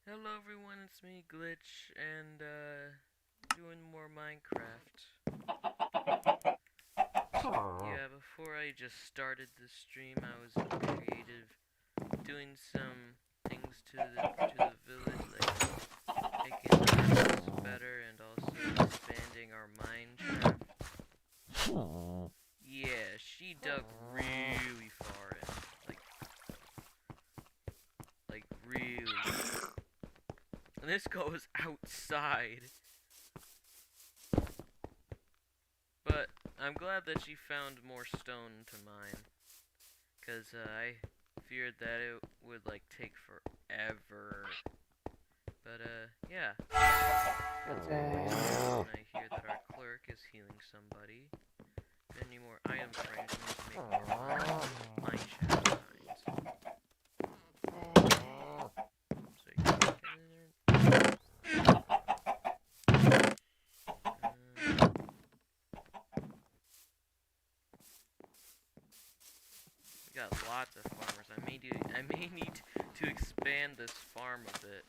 Hello everyone, it's me, Glitch, and doing more Minecraft. Yeah, before I just started the stream, I was creative, doing some things to the village, like making our house better and also expanding our mine shaft. Yeah, she dug really far in, like really. And this goes outside. But I'm glad that she found more stone to mine, because I feared that it would, like, take forever. But, yeah. Got some wood, and I hear that our clerk is healing somebody. Any more item frames, we need to make more mine shaft signs. So you can get in there. We got lots of farmers. I may need to expand this farm a bit.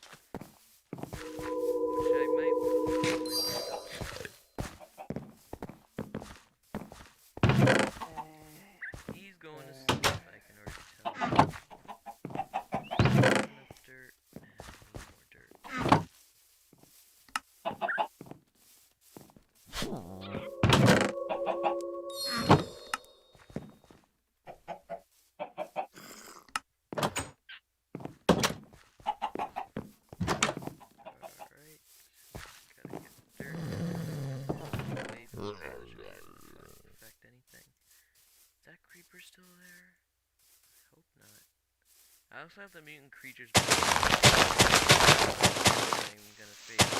Which I might. He's going to sleep, I can already tell. Enough dirt. I need more dirt. Alright. Gotta get dirt. Away from the village before it affect anything. Is that creeper still there? I hope not. I also have the mutant creatures. I'm gonna face.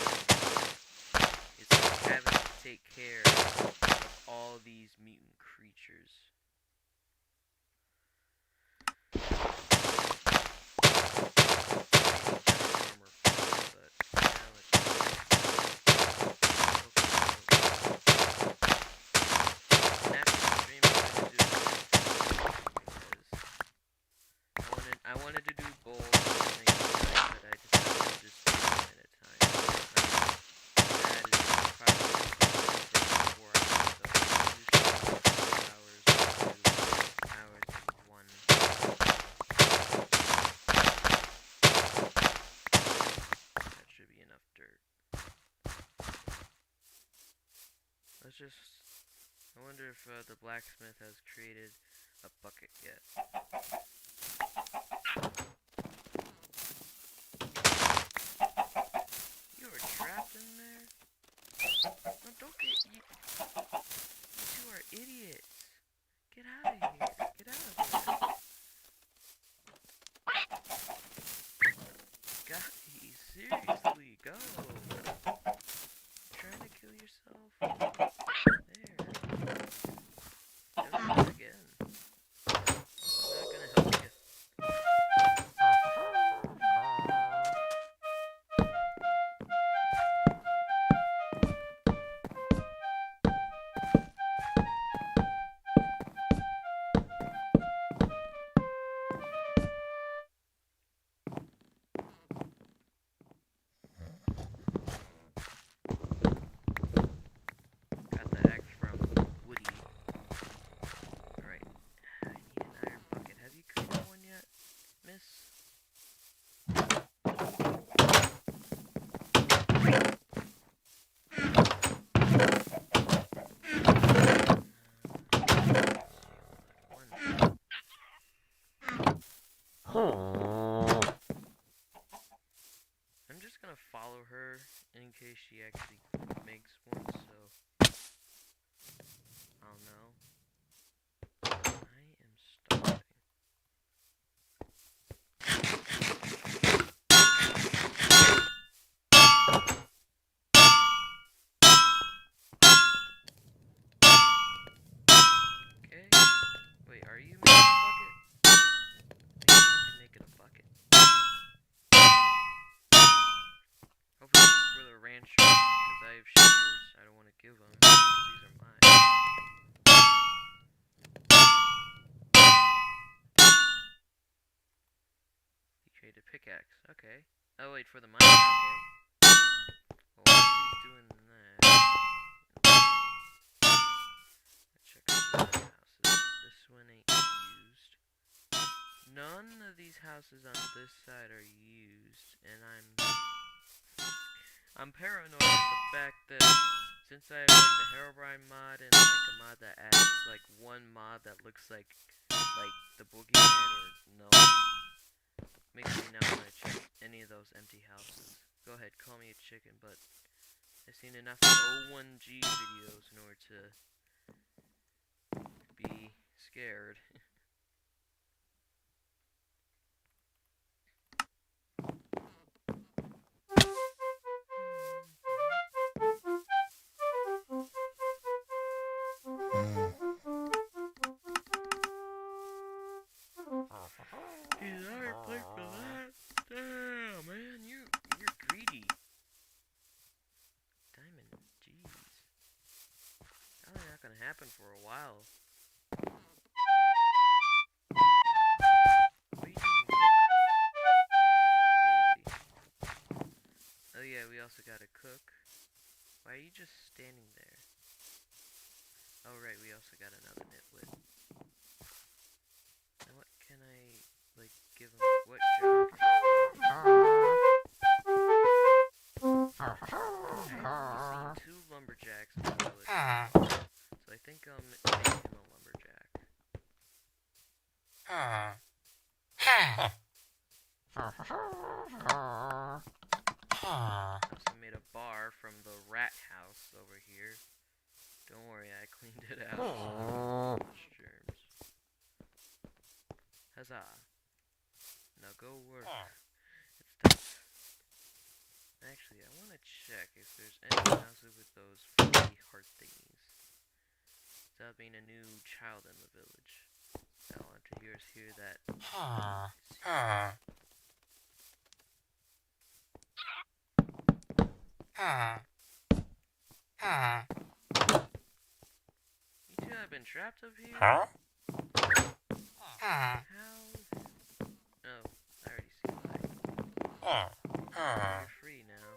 It's like having to take care of all these mutant creatures. I wanted to do both things, but I decided to just do one at a time. That is probably 4 hours, so usually 2 hours of one. That should be enough dirt. Let's just... I wonder if the blacksmith has created a bucket yet. You are trapped in there? No, don't get... You two are idiots. Get out of here. Get out of here. Guys, seriously, go. Trying to kill yourself? There. Do it again. I'm not gonna help you. Got the axe from Woody. Alright. I need an iron bucket. Have you created one yet, miss? I'm just gonna follow her in case she actually makes one, so I'll know. I am starving. Okay. Wait, are you making a bucket? Maybe I can make it a bucket. Hopefully this is for the rancher, because I have shears. I don't want to give them, because these are mine. He created a pickaxe. Okay. Oh, wait, for the mine. Okay. Well, while she's doing that, check out the other houses. This one ain't used. None of these houses on this side are used, and I'm paranoid at the fact that since I have like the Herobrine mod and like a mod that adds like one mod that looks like the Boogeyman or no, makes me not want to check any of those empty houses. Go ahead, call me a chicken, but I've seen enough O1G videos in order to be scared. He's already played for that. Damn, man, you're greedy. Diamond, jeez. Probably not gonna happen for a while. What are you doing, Daisy? Oh yeah, we also gotta cook. Why are you just standing there? Oh right, we also got another nitwit. Now what can I, like, give him? What job? I see 2 lumberjacks in the village. So I think I'll make him a lumberjack. I also made a bar from the rat house over here. Don't worry, I cleaned it out. Germs. Huzzah. Now go work. It's tough. Actually, I want to check if there's any houses with those free heart thingies. Without being a new child in the village. I want to hear that. You two have been trapped up here? How? Oh, I already see why. You're free now.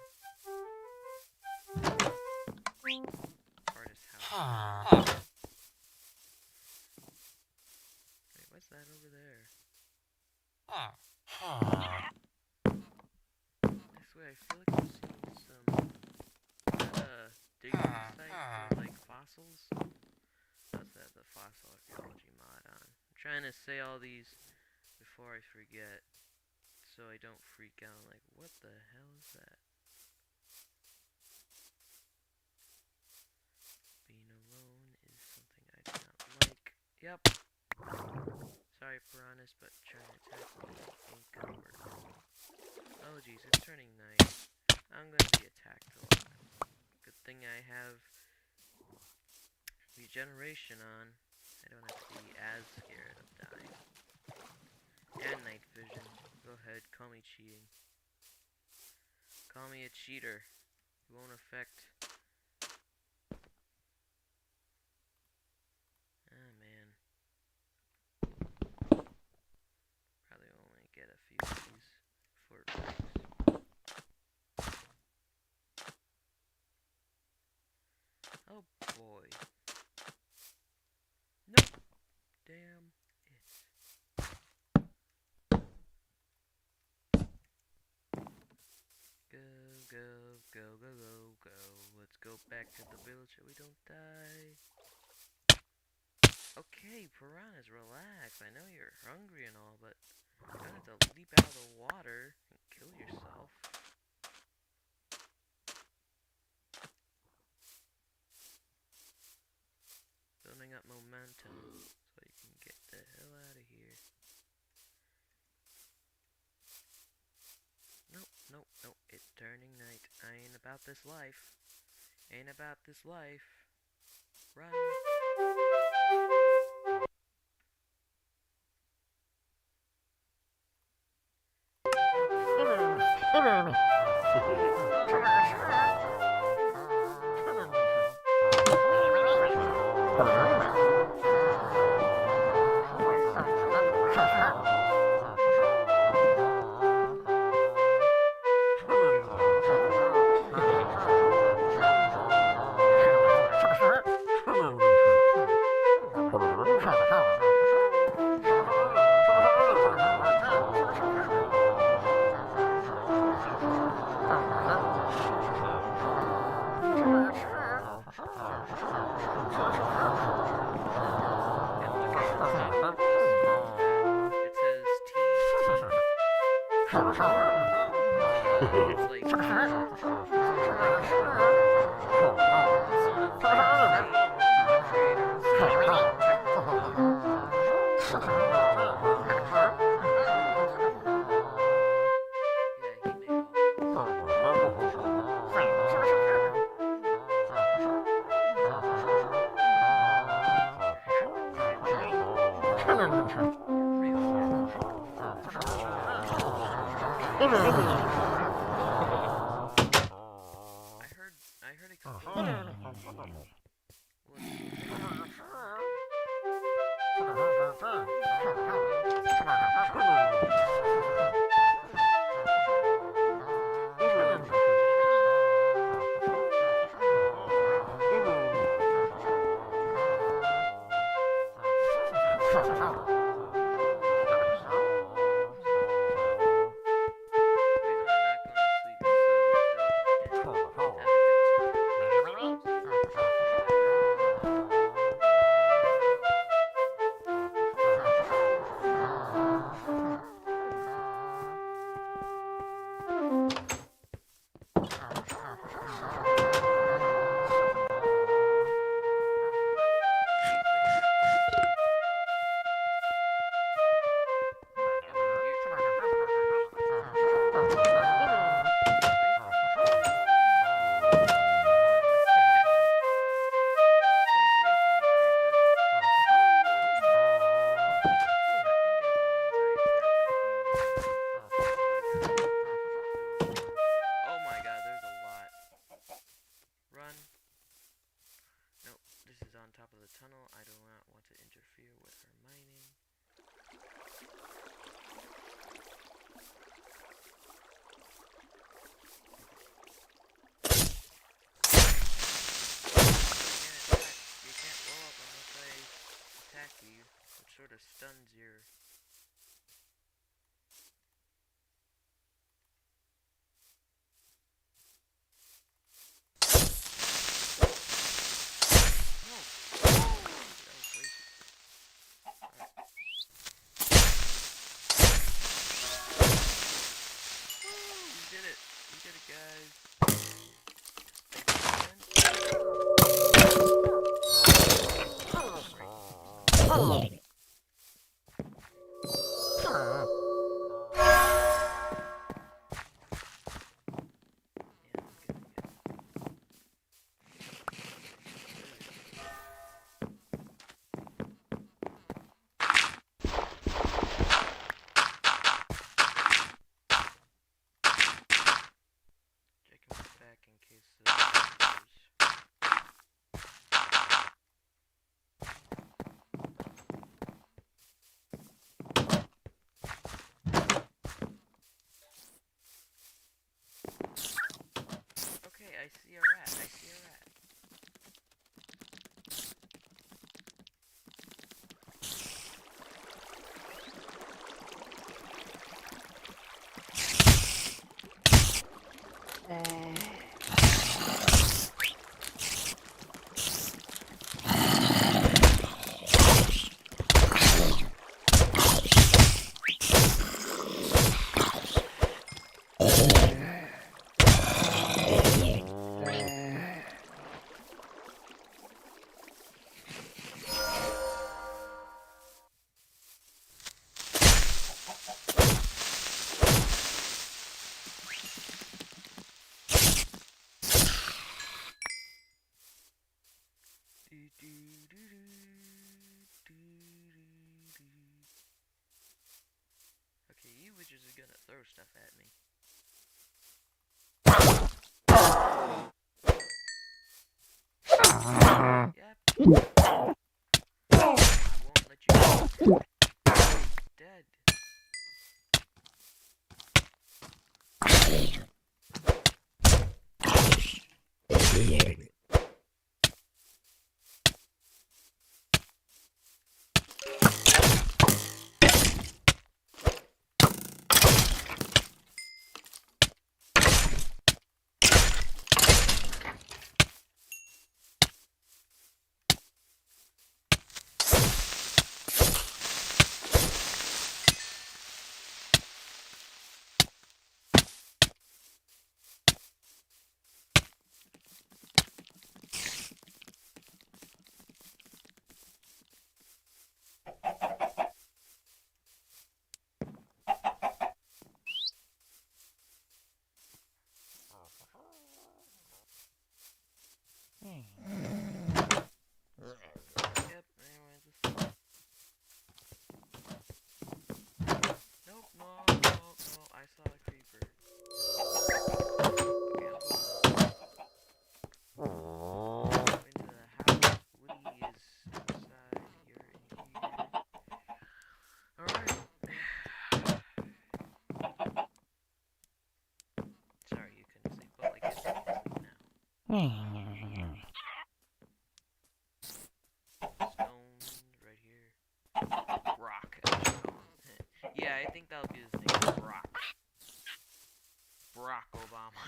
Artist house. Wait, what's that over there? This way, I feel like I've seen some digging site for like fossils. That's the fossil archaeology mod on. I'm trying to say all these before I forget, so I don't freak out. Like, what the hell is that? Being alone is something I do not like. Yep. Sorry, piranhas, but trying to attack me ain't gonna work. Oh jeez, it's turning night. I'm gonna be attacked a lot. Good thing I have regeneration on. I don't have to be as scared of dying. And night vision. Go ahead, call me cheating. Call me a cheater. It won't affect... Ah, man. Probably only get a few of these for breaks. Oh boy. Nope. Damn it. Go. Let's go back to the village so we don't die. Okay, piranhas, relax. I know you're hungry and all, but you don't have to leap out of the water and kill yourself. Building up momentum so you can get the hell out of here. Nope. It's turning night. I ain't about this life. Ain't about this life. Run. It's like some sort of like state creator yeah, he made I heard explosion. Tunnel. I do not want to interfere with her mining. You can't blow up unless I attack you, which sort of stuns your... I see a rat. I see a rat. Okay, you witches are gonna throw stuff at me. Yep. I won't let you go. Dead. right here. Rock. Yeah, I think that'll be his name. Brock. Barack Obama.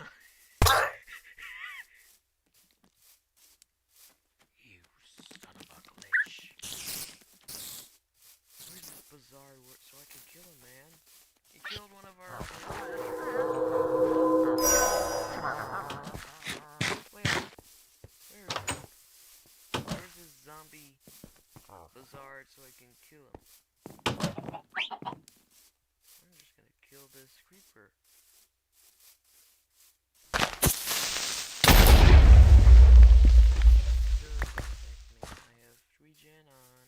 You son of a glitch. Where's this bazaar so I can kill him, man? He killed one of our... Where is it? Where's this zombie bazaar so I can kill him? I'm just gonna kill this creeper. I have regen on.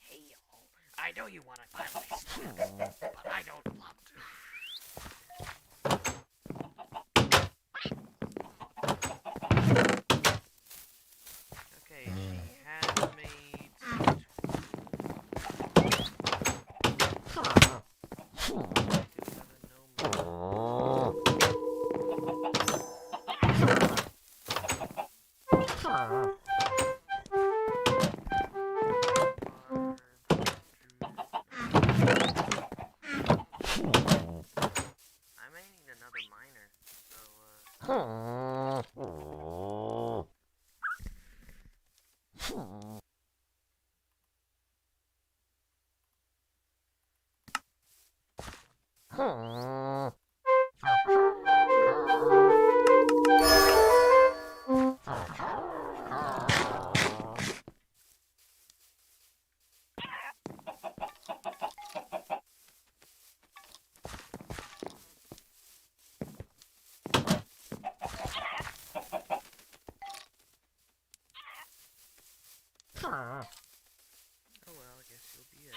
Hey y'all, I know you want to buy my stuff, but I don't want to. Okay, she has made I may need another miner, so oh well, I guess you'll be it.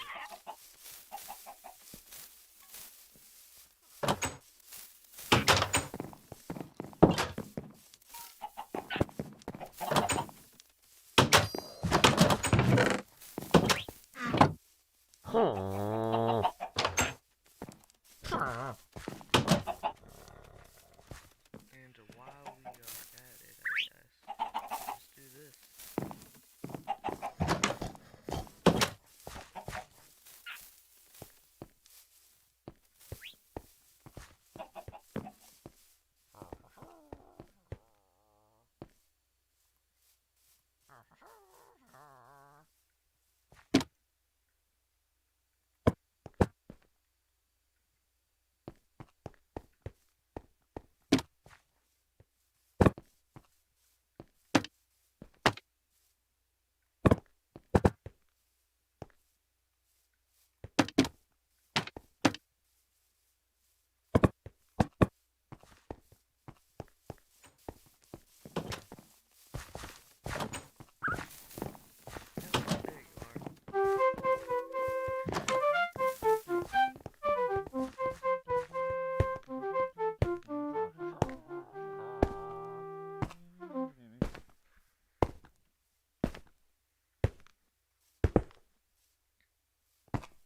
And while we are at it, I guess, let's do this.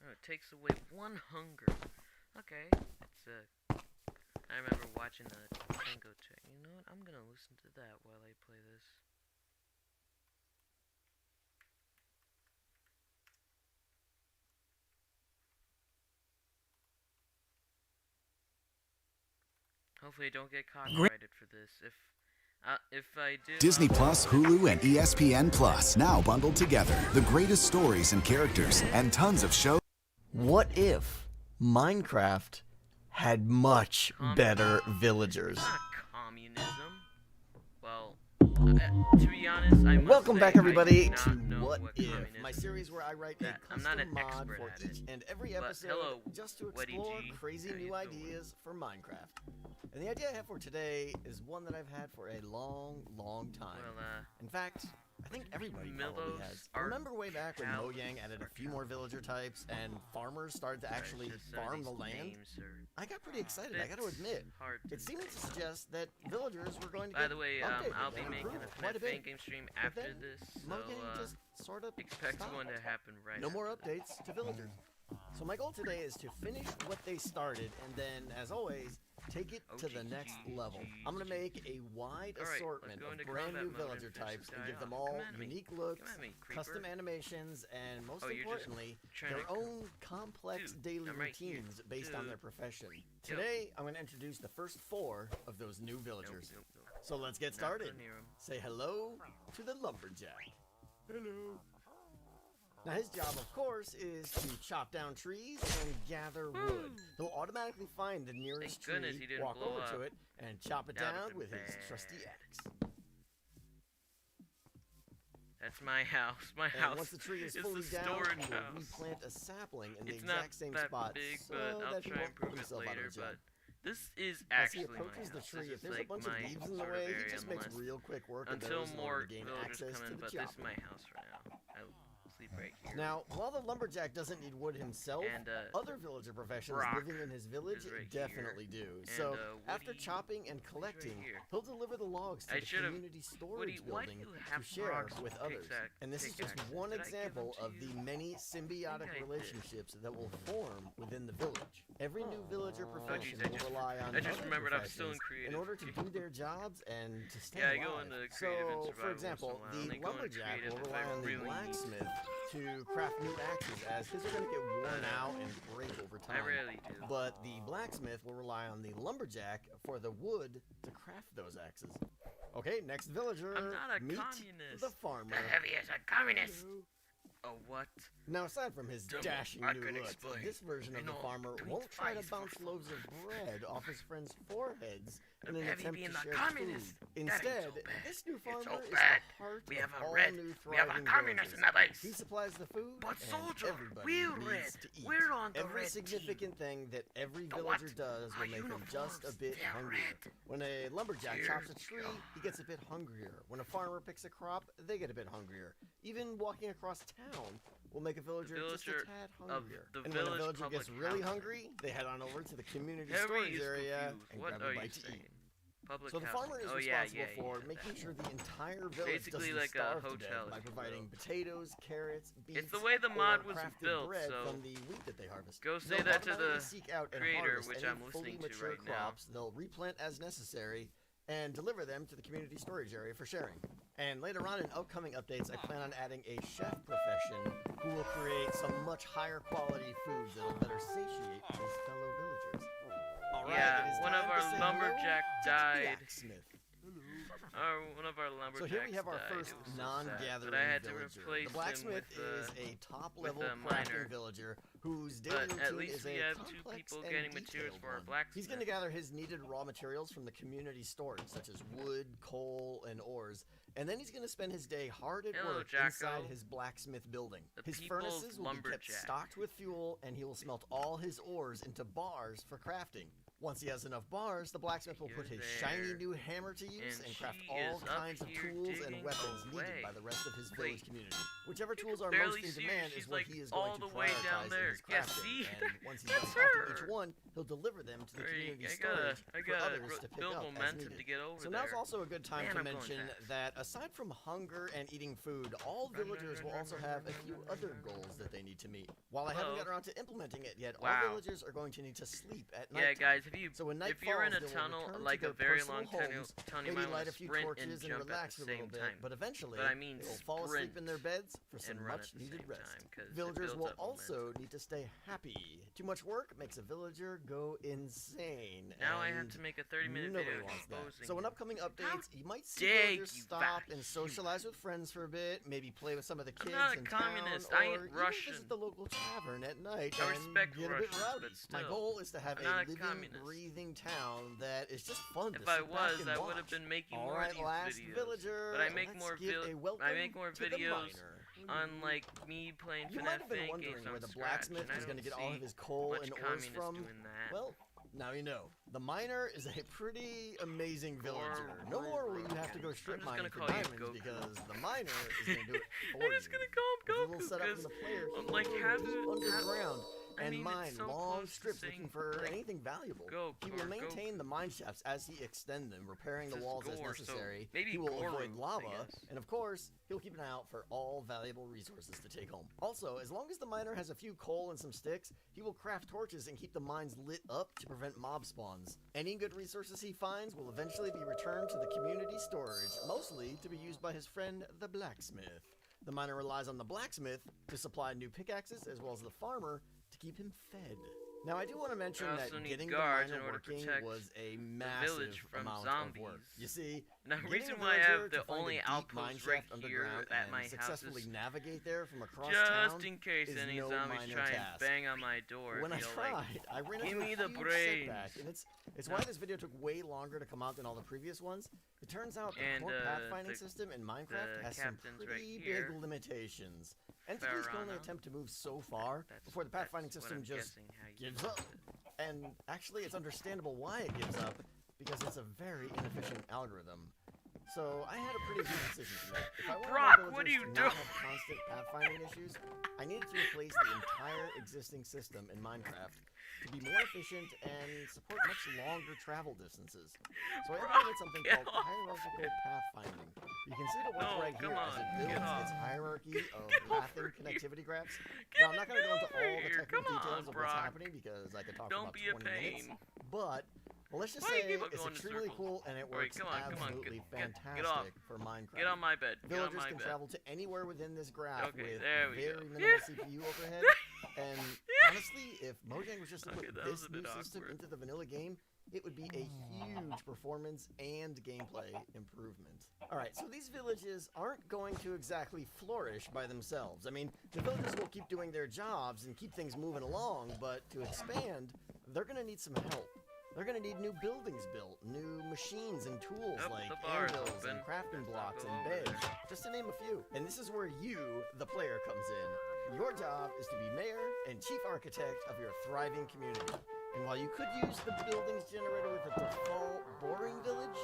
It takes away one hunger. Okay, it's I remember watching the Tango check. You know what? I'm gonna listen to that while I play this. Hopefully, I don't get copyrighted for this. If I do, Disney Plus, Hulu, and ESPN Plus now bundled together. The greatest stories and characters and tons of shows. What if Minecraft had much better villagers? Not communism. Well, to be honest, I must Welcome say back, everybody, I do to not know What If, communism my series where I write a I'm not custom an mod expert for at each it. and every But episode hello, just to Weddy explore G. crazy How you new doing? ideas for Minecraft. And the idea I have for today is one that I've had for a long, long time. Well, In fact, I think everybody probably Millows has. are Remember way back when cows Mojang added a are few more villager types and farmers started to actually farm the land? I got pretty excited, I got to admit. It seemed to suggest that villagers were going to By get the way, updated I'll be and making improved a quite FNAF a bit. fan game stream But after then this, so Mojang just sort of expect stopped. one to happen right No more after this. updates to villagers. So my goal today is to finish what they started and then, as always, take it to the next level. I'm going to make a wide assortment of brand new villager types and give them all unique looks, custom animations, and most importantly, their own complex daily routines based on their profession. Today, I'm going to introduce the first 4 of those new villagers. So let's get started. Say hello to the lumberjack. Hello. Now his job, of course, is to chop down trees and gather wood. He'll automatically find the nearest tree, walk over to it, and chop it down with his trusty axe. That's my house. And once the tree is fully down, he will replant a sapling in the exact same spot, big, so but I'll that he try won't and prove put it himself out later, of a job. This is As he actually my approaches the house. tree, This if there's is a bunch of my leaves in the way, he area just makes real quick work of until those in more order to gain villagers access come to in, the but this chopper. is my house right now. I sleep right here. Now, while the lumberjack doesn't need wood himself, And, other villager professions rock living in his village is right definitely here. do. And, So, after Woody chopping and is right collecting, here. he'll deliver the logs to I the should've- community storage why do building you to have share rocks with and others. And this is just pickaxes? one Did I give them example to of the you? many symbiotic I did. relationships that will form within the village. Every new villager profession geez, I will just- rely on I just other remembered I was still in professions in creative. order to do their jobs and to stay Yeah, I alive. go into creative and So, survival for example, once in a while, and the I go into lumberjack creative will if rely I on the really need blacksmith to craft new axes, as his are going to get worn out and break over I time. rarely do. But the blacksmith will rely on the lumberjack for the wood to craft those axes. Okay, next villager. I'm not a meet communist. the farmer. The heavy is a communist. Oh, what? Now, aside from his Dumbo, dashing I new could looks, explain. this version of You the know, farmer tweet won't try to twice bounce for loaves of bread off his friends' foreheads in an Heavy attempt being to the share communist, food. that ain't Instead, so bad. this new It's farmer so is bad. the heart We of have a all red. new We have a thriving communist villages. in the base. He supplies the food, But and soldier, everybody we're needs red. to eat. We're on the Every red significant thing that every The villager what? does will Our make him just a uniforms, bit they're hungrier. red. When a lumberjack Dear chops a tree, God. he gets a bit hungrier. When a farmer picks a crop, they get a bit hungrier. Even walking across town will make a villager just a villager tad of hungrier. the And when a village villager gets public really housing. hungry, they head on over to the community Heavy storage is area confused. and What grab are a you bite to saying? eat. Public So the farmer is housing. responsible Oh, for yeah, making that. sure the entire village Basically doesn't like a starve to hotel, death by if you providing will. potatoes, carrots, beets, It's the way the mod or was crafted built, bread so from the wheat that they harvest. go say They'll that to the automatically seek out and creator, harvest which any I'm fully listening to mature right now. crops. They'll replant as necessary and deliver them to the community storage area for sharing. And later on in upcoming updates, I plan on adding a chef profession who will create some much higher quality foods that'll better satiate his fellow villagers. All right, Yeah, it is one of time our to say hello lumberjack to the died. blacksmith. One of our lumberjacks So here we have our died. first It was so sad, non-gathering but I had to villager. replace The blacksmith him with, is a top-level a crafting miner. villager whose daily But at routine least is we a have two complex people and getting materials detailed for our one. blacksmith. He's going to gather his needed raw materials from the community storage, such as wood, coal, and ores, and then he's going to spend his day hard at Hello, work Jacko. inside his blacksmith building. The His people's furnaces will be kept lumberjack. stocked with fuel, and he will smelt all his ores into bars for crafting. Once he has enough bars, the blacksmith will put You're his shiny there. new hammer to use And and craft she all is up kinds of here tools and digging weapons needed away. by the rest of his Wait. village community. Whichever You tools can are most barely in see her. demand is She's, what like, he is all going to the way down prioritize in there. his Yeah, crafting. see? And once he's done That's crafting each her. one, he'll deliver them to the community I storage for gotta others to pick build up as momentum needed. to get over So there. now's also a good time Man, to I'm going mention fast. that aside from hunger and eating food, all villagers will also have a few other goals that they need to meet. While I haven't Hello. gotten around to implementing it yet, Wow. all villagers are going to need to sleep at night. Yeah, guys, if So when night if you're in a falls, they will tunnel, return to like a their very personal long tunnel, homes, you maybe might light want a to few sprint torches and and jump at relax the a little same bit, time. but eventually But I mean they will fall asleep in their beds for some and run much at the needed same rest. time, 'cause it Villagers builds will up also need to stay happy. Too much work makes a villager go insane. Now I have and to make a 30-minute nobody video wants that. exposing So in him. upcoming updates, you might see dare villagers you, stop Vash. and socialize with friends for a bit, maybe play with some of the I'm kids not a in communist. town, I ain't or even Russian. visit the local tavern at night I and respect get a bit Russians, rowdy. but My still, goal is to have I'm a not a living, communist. breathing town that is just fun to If I sit back was, and I would have watch. been making All more right, of these last videos. villager. But I make let's more give a I welcome make more to the videos miner. on like me playing You might FNAF have been fan wondering games where on the Scratch, blacksmith and I was going to don't get all see of his coal much and ores communists from. doing that. Well, now you know. The miner is a pretty amazing villager. No more will you have to go strip I'm just mining gonna for call you diamonds Goku. because the miner is going to do it for I'm you. just gonna call With a him little Goku setup from because the player, he I'm will like go half deep underground and mine it's so long close to strips saying, looking for like, anything valuable. He will maintain the mine shafts as he extends them, repairing the walls as necessary. Maybe he will avoid Goru, lava, and of course, he'll keep an eye out for all valuable resources to take home. Also, as long as the miner has a few coal and some sticks, he will craft torches and keep the mines lit up to prevent mob spawns. Any good resources he finds will eventually be returned to the community storage, mostly to be used by his friend the blacksmith. The miner relies on the blacksmith to supply new pickaxes as well as the farmer to keep him fed. Now, I do want to mention that getting the miner working was a massive amount of work. You see, the reason why I have the only outpost right here at my house successfully is navigate there from across just town in case is any no zombies minor try and task. bang on my door. When I tried, like, I ran give into me a the huge brains. setback, and it's why this video took way longer to come out than all the previous ones. It turns out the core pathfinding system in Minecraft has some pretty big limitations. Entities can only attempt to move so far before the pathfinding system just gives up. And actually, it's understandable why it gives up, because it's a very inefficient algorithm. So I had a pretty good decision to make. If I wanted Brock, my what are villagers you to not doing? have constant pathfinding issues, I needed to replace the entire existing system in Minecraft to be more efficient and support much longer travel distances. So I implemented something called hierarchical pathfinding. You can see it at work right here as it builds its hierarchy of pathing connectivity graphs. Now, I'm not going to go into all the technical details of what's happening because I could talk for about 20 minutes. But let's just say it's extremely cool and it works absolutely fantastic for Minecraft. Get on my bed. Villagers can travel to anywhere within this graph with there we very go. minimal CPU overhead. And honestly, if Mojang was just to put this new system into the vanilla game, it would be a huge performance and gameplay improvement. Alright, so these villages aren't going to exactly flourish by themselves. I mean, the villagers will keep doing their jobs and keep things moving along, but to expand, they're going to need some help. They're going to need new buildings built, new machines and tools like anvils and crafting blocks and beds, just to name a few. And this is where you, the player, comes in. Your job is to be mayor and chief architect of your thriving community. And while you could use the buildings generator with a default boring village,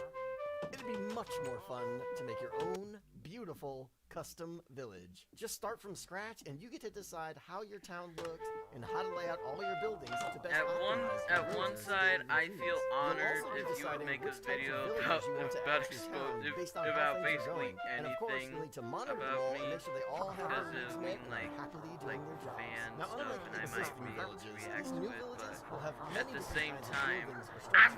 it'd be much more fun to make your own beautiful custom village. Just start from scratch and you get to decide how your town looks and how to lay out all your buildings to best At one side, I feel honored if you would make a video about basically anything about me, because it would mean like fan now, stuff, unlike and I existing might villages, react these to new it, villages but will have at many the different same kinds of time, buildings or structures.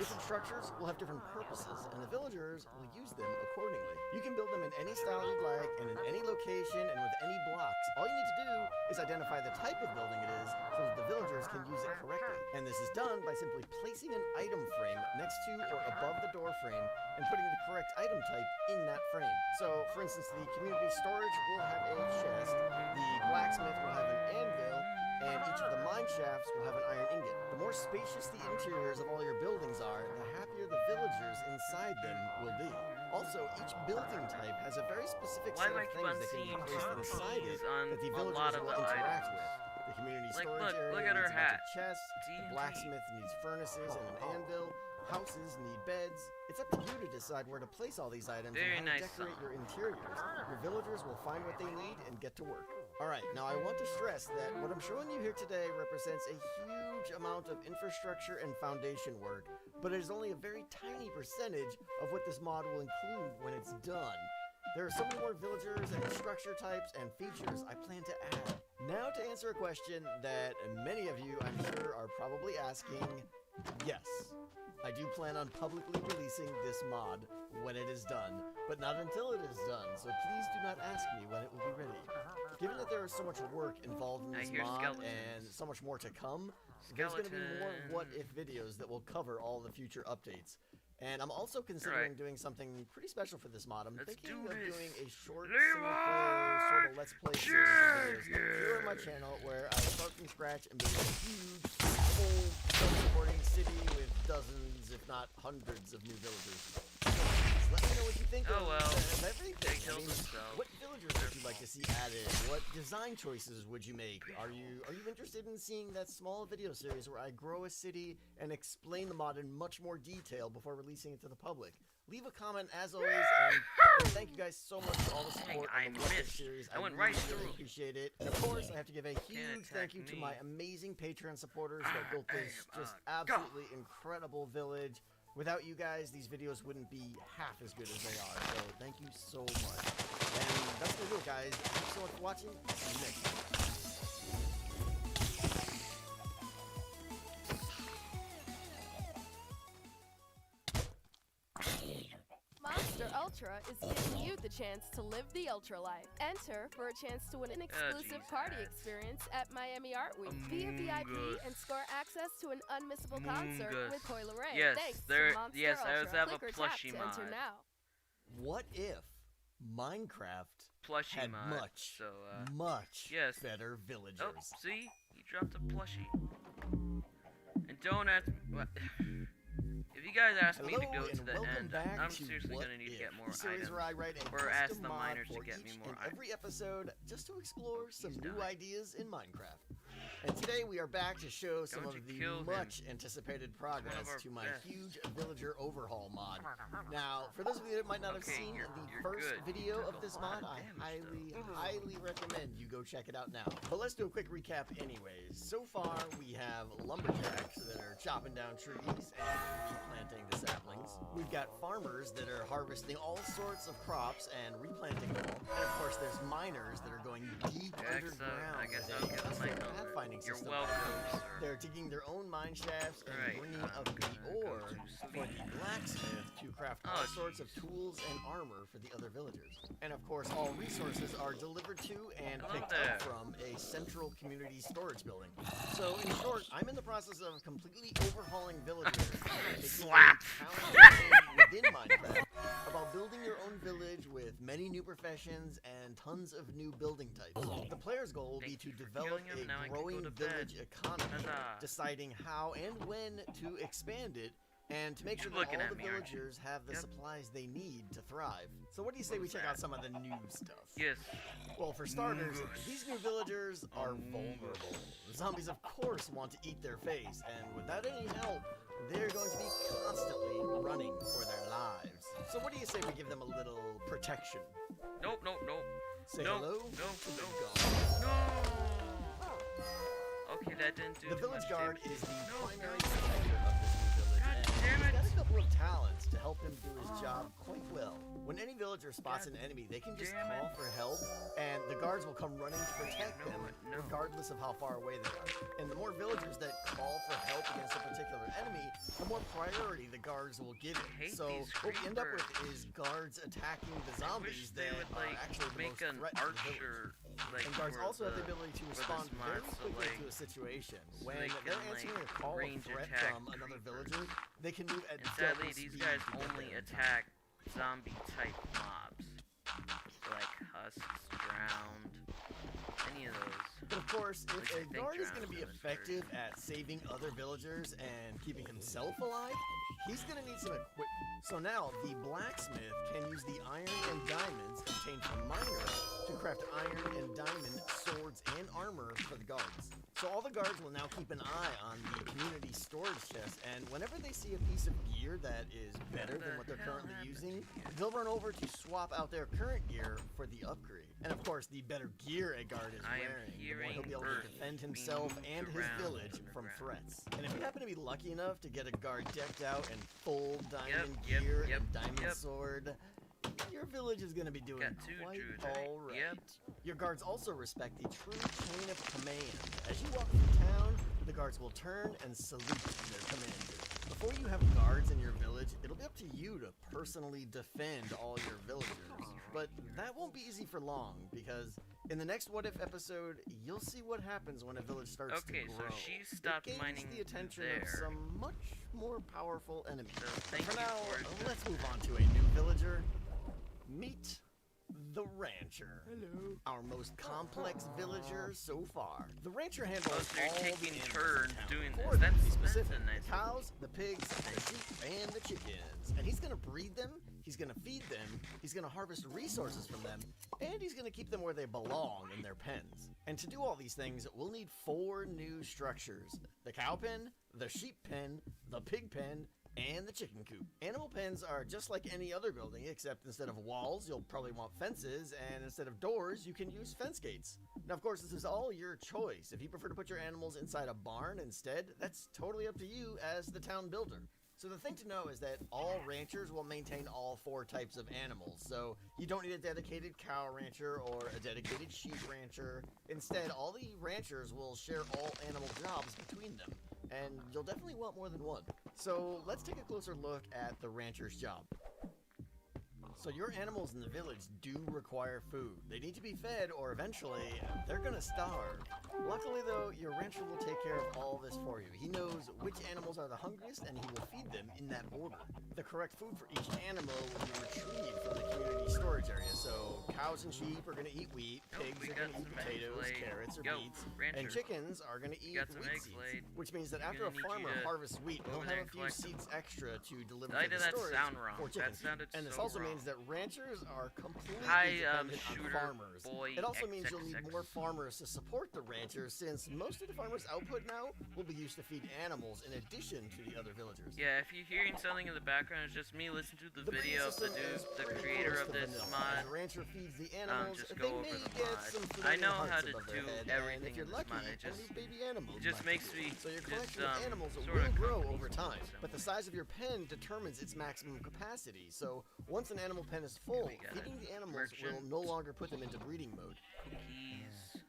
Different structures will have different purposes, and the villagers will use them accordingly. You can build them in any style you'd like, and in any location, and with any blocks. All you need to do is identify the type of building it is, so that the villagers can use it correctly. And this is done by simply placing an item frame next to or above the door frame, and putting the correct item type in that frame. So, for instance, the community storage will have a chest, the blacksmith will have an anvil, and each of the mine shafts will have an iron ingot. The more spacious the interiors of all your buildings are, the happier the villagers inside them will be. Also, each building type has a very specific set of things that can be placed inside it that the villagers will interact with. The community storage area needs a bunch of chests, the blacksmith needs furnaces and an anvil, houses need beds. It's up to you to decide where to place all these items and how to decorate your interiors. Your villagers will find what they need and get to work. Alright, now I want to stress that what I'm showing you here today represents a huge amount of infrastructure and foundation work, but it is only a very tiny percentage of what this mod will include when it's done. There are so many more villagers and structure types and features I plan to add. Now to answer a question that many of you, I'm sure, are probably asking, yes, I do plan on publicly releasing this mod when it is done, but not until it is done, so please do not ask me when it will be ready. Given that there is so much work involved in this mod and so much more to come, there's going to be more what-if videos that will cover all the future updates. And I'm also considering doing something pretty special for this mod. I'm thinking of doing a short single-player sort of let's play series of videos here on my channel where I start from scratch and build a huge, full, self-supporting city with dozens, if not hundreds, of new villagers. So please let me know what you think of everything. I mean, what villagers would you like to see added? What design choices would you make? Are you interested in seeing that small video series where I grow a city and explain the mod in much more detail before releasing it to the public? leave a comment as always, and thank you guys so much for all the support on the What If series. I went right through. Appreciate it. And of course, I have to give a huge thank you to my amazing Patreon supporters that built this just absolutely incredible village. Without you guys, these videos wouldn't be half as good as they are. So thank you so much. And that's gonna do it, guys. Thanks so much for watching. See you next time. Monster Ultra is giving you the chance to live the Ultra life. Enter for a chance to win an exclusive party experience at Miami Art Week. Be a VIP and score access to an unmissable concert with Coil Ray. Yes, Thanks there. to Monster Yes, I Ultra. also have a Click or tap plushie to mod. enter now. What if Minecraft Plushie had mod. much, So, much yes. better villagers? Oh, see, he dropped a plushie. And don't ask. What? If you guys ask me to go to the end, I'm seriously gonna need to get more items. Where I write a Or ask custom the mod miners to for get me each more and items. every episode, just to explore some new dying. ideas in Minecraft. And today we are back to show some Don't of you the kill him. much anticipated progress our to my best. huge villager overhaul mod. Now, for those of you that might not have Okay, seen you're the first good. video You took of a this lot mod, of I damage, highly recommend you go check it out now. But let's do a quick recap anyways. So far, we have lumberjacks that are chopping down trees and replanting the saplings. We've got farmers that are harvesting all sorts of crops and replanting them. And of course, there's miners that are going deep underground. I guess with I'll a give them my custom number. pathfinding You're system. welcome, sir. They're digging their own mine shafts and Right, bringing I'm up the gonna go ore to for sleep. the blacksmith to craft all Oh, sorts of jeez. tools and armor for the other villagers. And of course, all resources are delivered to and Hello picked there. up from a central community storage building. So in short, I'm in the process of completely overhauling villagers and making Slap. a talented game within Minecraft about building your own village with many new professions and tons of new building types. The player's goal will be Thank to you for develop killing him. Now I a can go growing to bed. village economy, Huzzah. deciding how and when to expand it, and to make sure that looking all at the me, aren't you? villagers have the Yep. supplies they need to thrive. So what do you say we check out some of the new stuff? Yes. Well, for starters, Mungus. these new villagers are vulnerable. Zombies, of course, want to eat their face, and without any help, they're going to be constantly running for their lives. So what do you say we give them a little protection? Nope, nope, nope. Say Nope, hello nope, to the nope. guard. No! Okay, that didn't do The too village much guard damage. is the No, primary no. protector of this new village, God and damn he's it. got a couple of talents to help him do his job quite well. When any villager spots an enemy, they can just damn call it. for help, and the guards will come running to protect No, them, no. regardless of how far away they are. And the more villagers that call for help against a particular enemy, the more priority the guards will give it. hate So these what we end up with creepers. is guards attacking the I zombies wish they that would are like actually the make most an threat to the village. archer like And guards for also have the the- ability to for respond this very mod, so, quickly like, to a situation. so When they they're can, answering like, a call of range threat attack from another creepers. villager, they can move at And sadly, double these speed guys to get only there in time. attack zombie type mobs. Like husks, drowned, any of those. But of course, Which I if a think guard is drowned going to be in this effective at saving other villagers and keeping himself alive, he's going to need some equipment. So now, the blacksmith can use the iron and diamonds obtained from miners to craft iron and diamond swords and armor for the guards. So all the guards will now keep an eye on the community storage chest, and whenever they see a piece of gear that is better than what they're currently using, they'll run over to swap out their current gear for the upgrade. And of course, the better gear a guard is I am wearing, the more hearing he'll be able to earth defend being himself moved and his around village from underground. threats. And if you happen to be lucky enough to get a guard decked out in full diamond yep, gear yep, and diamond yep. sword, your village is going to be doing Got two quite druids, right? all right. Yep. Your guards also respect the true chain of command. As you walk through town, the guards will turn and salute their commander. Before you have guards in your village, it'll be up to you to personally defend all your villagers. But that won't be easy for long, because in the next What If episode, you'll see what happens when a village starts Okay, to so grow. she It stopped gains mining the attention there. of some much more powerful enemies. So thank For you now, for let's move on to a new villager. Meet the Rancher. Hello. Our most complex villager so far. The Rancher handles Oh, so you're all taking the animals in turns town. doing Or this. to be That's specific, a nice the cows, the pigs, the sheep, and the chickens. And he's gonna breed them, he's gonna feed them, he's gonna harvest resources from them, and he's gonna keep them where they belong in their pens. And to do all these things, we'll need 4 new structures. The cow pen, the sheep pen, the pig pen, and the chicken coop. Animal pens are just like any other building, except instead of walls, you'll probably want fences, and instead of doors, you can use fence gates. Now, of course, this is all your choice. If you prefer to put your animals inside a barn instead, that's totally up to you as the town builder. So the thing to know is that all ranchers will maintain all 4 types of animals. So you don't need a dedicated cow rancher or a dedicated sheep rancher. Instead, all the ranchers will share all animal jobs between them. And you'll definitely want more than one. So let's take a closer look at the rancher's job. So your animals in the village do require food. They need to be fed or eventually they're gonna starve. Luckily though, your rancher will take care of all this for you. He knows which animals are the hungriest and he will feed them in that order. The correct food for each animal will be retrieved from the community storage area. So cows and sheep are gonna eat wheat, pigs are gonna eat potatoes, carrots, or beets, and chickens are gonna eat wheat seeds. Which means that after a farmer harvests wheat, he'll have a few seeds extra to deliver to the storage for chickens. And this also means that ranchers are completely dependent on farmers. It also means you'll need more farmers to support the ranchers, since most of the farmers' output now will be used to feed animals in addition to the other villagers. Yeah, if you're hearing something in the background, it's just me listening to the video of the dude, the creator of this mod. The rancher feeds the animals. Just go over the mod. I know how to do everything in this mod. It just makes me so your collection of animals will grow over time. But the size of your pen determines its maximum capacity. So once an animal pen is full, feeding the animals will no longer put them into breeding mode. Cookies.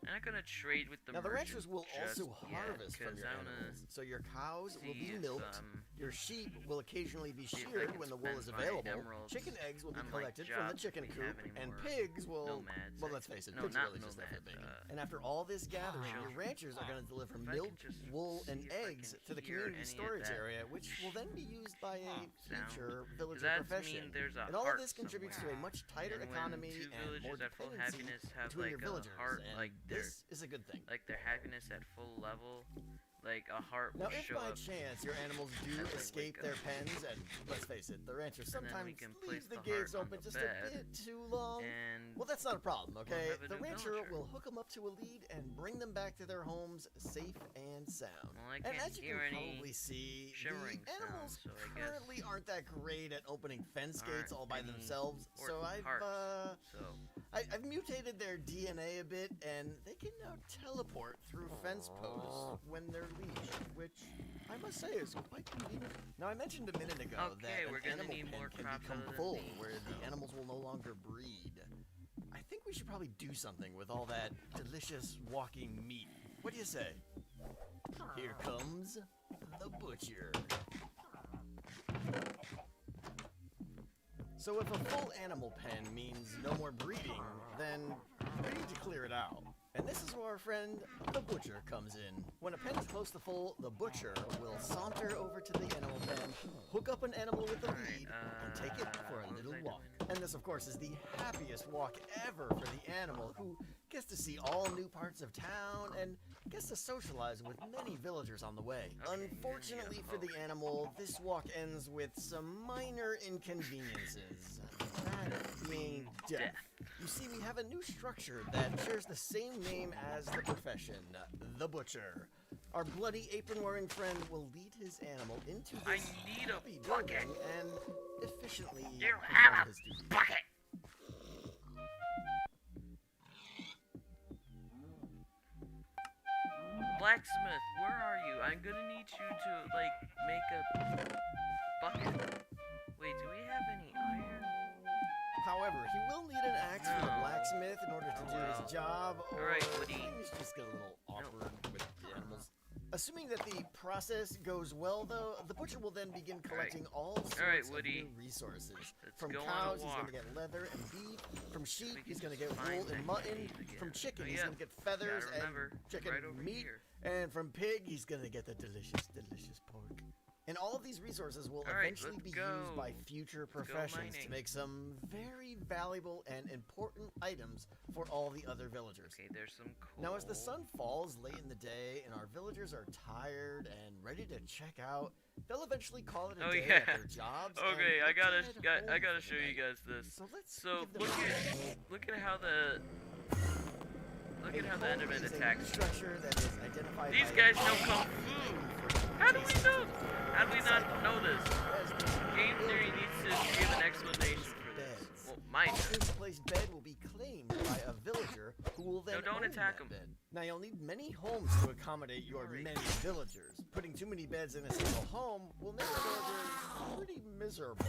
I'm not gonna trade with the Now the ranchers will also yet, harvest from your animals. So your cows will be milked, your sheep will occasionally be sheared when the wool is available, chicken eggs will be collected from the chicken coop, and pigs will, well, let's face it, pigs are really just there for the baby. And after all this gathering, your ranchers are going to deliver milk, wool, and eggs to the community storage area, which will then be used by a future villager profession. And all of this contributes to a much tighter economy and more dependency between your villagers, and this is a good thing. Like their happiness at full level, like a heart will Now, if show by up. chance your animals do escape their pens, and let's face it, the rancher sometimes leaves the gates open just a bit too long, well, that's not a problem, okay? The rancher will hook them up to a lead and bring them back to their homes safe and sound. Well, and as you can probably see, the animals currently aren't that great at opening fence gates all by themselves, so I've mutated their DNA a bit, and they can now teleport through fence posts when they're leashed, which I must say is quite convenient. Now, I mentioned a minute ago that an animal pen can become full, where the animals will no longer breed. I think we should probably do something with all that delicious walking meat. What do you say? Here comes the butcher. So if a full animal pen means no more breeding, then we need to clear it out. And this is where our friend, the butcher, comes in. When a pen is close to full, the butcher will saunter over to the animal pen, hook up an animal with a lead, and take it for a little walk. And this, of course, is the happiest walk ever for the animal, who gets to see all new parts of town and gets to socialize with many villagers on the way. Unfortunately for the animal, this walk ends with some minor inconveniences. That being death. You see, we have a new structure that shares the same name as the profession, the butcher. Our bloody apron-wearing friend will lead his animal into this happy building and efficiently perform his duties. Bucket! Blacksmith, where are you? I'm gonna need you to, like, make a bucket. Wait, do we have any iron? However, he will need an axe from the blacksmith in order to do his job, or things just get a little awkward with the animals. Assuming that the process goes well, though, the butcher will then begin collecting all sorts of new resources. From cows, he's going to get leather and beef. From sheep, he's going to get wool and mutton. From chicken, he's going to get feathers and chicken meat. And from pig, he's going to get the delicious, delicious pork. And all of these resources will eventually be used by future professions to make some very valuable and important items for all the other villagers. Okay, there's some coal. Now, as the sun falls late in the day and our villagers are tired and ready to check out, they'll eventually call it a day at their jobs. Okay, I gotta show you guys this. So look at how the Enderman attacks. Structure that is identified These guys know kung fu. How do we know? How do we not know this? Game theory needs to give an explanation for this. Well, mine does. This placed bed will be claimed by a villager who will then don't own attack that 'em. bed. Now you'll need many homes to accommodate your many villagers. Putting too many beds in a single home will make villagers pretty miserable.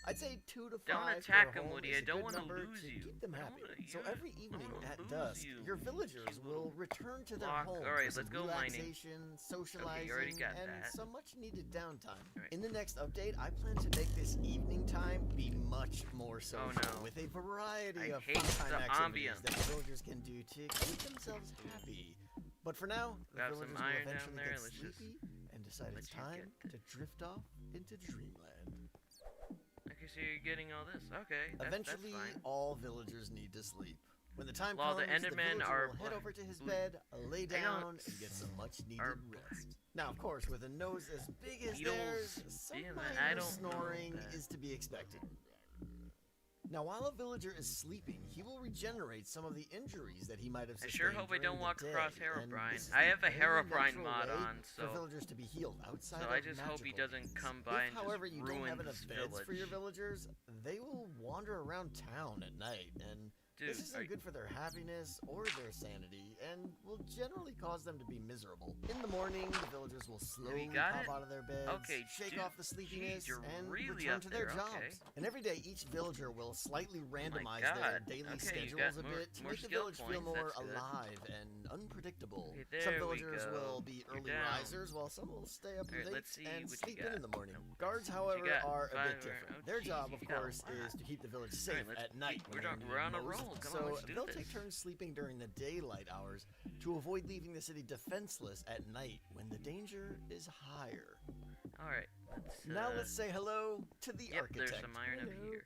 I'd say 2 to 5 Don't per attack 'em, home Woody. is I a don't good wanna number lose to you. keep them I don't happy. wanna- So yeah, every I don't evening wanna at lose dusk, you. your villagers Cute will little return to their block. homes Alright, for some let's go mining. relaxation, socializing, already got and that. some much needed downtime. Alright. In the next update, I plan to make this evening time be much more social no. with a variety I of hate fun time the activities ambience. that villagers can do to keep themselves happy. But for now, the Grab some villagers will iron down eventually there, get let's just sleepy and decide let it's you time get to drift off into dreamland. Okay, so you're getting all this. Okay, Eventually, that's fine. all villagers need to sleep. When the time While the comes, the Endermen villager are will head over to his blue. bed, lay They down, don't and get some much-needed are rest. Now, of course, with a nose as big as Beetles. theirs, some Yeah, minor I don't know snoring that. is to be expected. Now, while a villager is sleeping, he will regenerate some of the injuries that he might have I sustained sure hope I during don't the walk across day, and Herobrine. this is I the have a only Herobrine natural mod way on, for so villagers to be healed outside I of just hope he magical doesn't means. come by If, and however, just you don't have ruin enough this beds for your village. villagers, they will wander around town at night, and Dude, this isn't good for their happiness or their sanity, and will generally cause them to be miserable. In the morning, the villagers will slowly got pop it? out of their beds, Okay, shake dude, off the sleepiness, geez, you're and really return up to their there, jobs. okay. And every day, each villager will slightly randomize their God. daily Okay, you schedules got a more- bit to more make the skill village feel points, more that's good. alive and unpredictable. Okay, Some there we villagers go. will be You're early down. risers, while some will stay up Alright, late let's see and what you sleep in got. the morning. Nope. Guards, What you however, got? are a bit Five- different. oh, Their geez, job, you of got a course, lot. is to keep the village Alright, safe let's at night keep- when we're they're on- needed we're on a most. roll. Come on, So let's do they'll this. take turns sleeping during the daylight hours to avoid leaving the city defenseless at night when the danger is higher. Alright, Now let's say hello to the Yep, architect. there's some iron over Hello. here.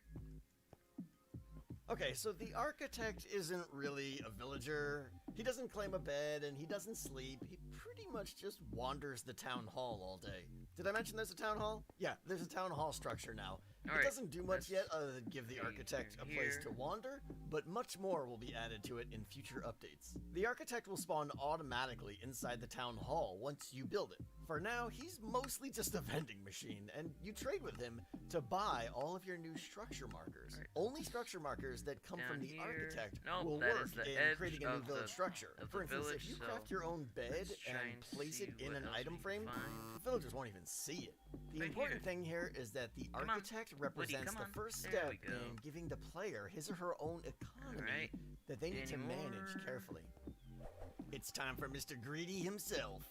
Okay, so the architect isn't really a villager. He doesn't claim a bed and he doesn't sleep. He pretty much just wanders the town hall all day. Did I mention there's a town hall? Yeah, there's a town hall structure now. It Alright, doesn't do much let's yet other than give the see architect a here. place to wander, but much more will be added to it in future updates. The architect will spawn automatically inside the town hall once you build it. For now, he's mostly just a vending machine, and you trade with him to buy all of your new structure markers. Alright. Only structure markers that come Down from the here. architect Nope, will that work is the in edge creating a new of village the- structure. of For the instance, village, if you so craft your own bed let's try and and place it see in what an else item we can frame, find. the villagers won't even see it. The Right important here. thing here is that the Come on. architect represents come the on. first There step we go. in giving the player his or her own economy Alright. that they need to Any manage more? carefully. It's time for Mr. Greedy himself,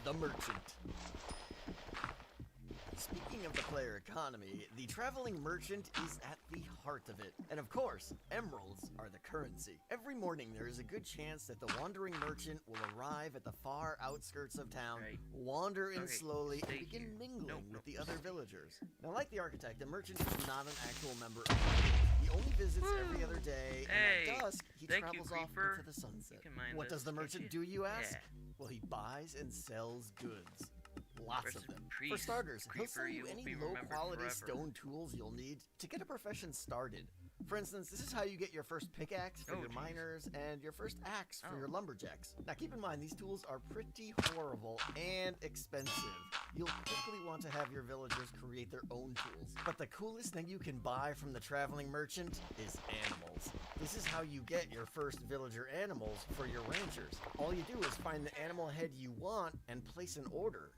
the merchant. Speaking of the player economy, the traveling merchant is at the heart of it. And of course, emeralds are the currency. Every morning there is a good chance that the wandering merchant will arrive at the far outskirts of town, Right. wander in Okay, slowly, stay and begin here. mingling Nope, with nope, the other stay villagers. Now, like the architect, the merchant is not an actual member of the village. He only visits every other day, and Hey, at dusk, he thank you, travels off creeper. into the sunset. You can mine What this, does the can't merchant you? do, you ask? Yeah. Well, he buys and sells goods. Lots First of them. For priest, starters, he'll creeper, sell you you will any be remembered low-quality forever. stone tools you'll need to get a profession started. For instance, this is how you get your first pickaxe for Oh, your geez. miners and your first axe for Oh. your lumberjacks. Now keep in mind, these tools are pretty horrible and expensive. You'll quickly want to have your villagers create their own tools. But the coolest thing you can buy from the traveling merchant is animals. This is how you get your first villager animals for your ranchers. All you do is find the animal head you want and place an order.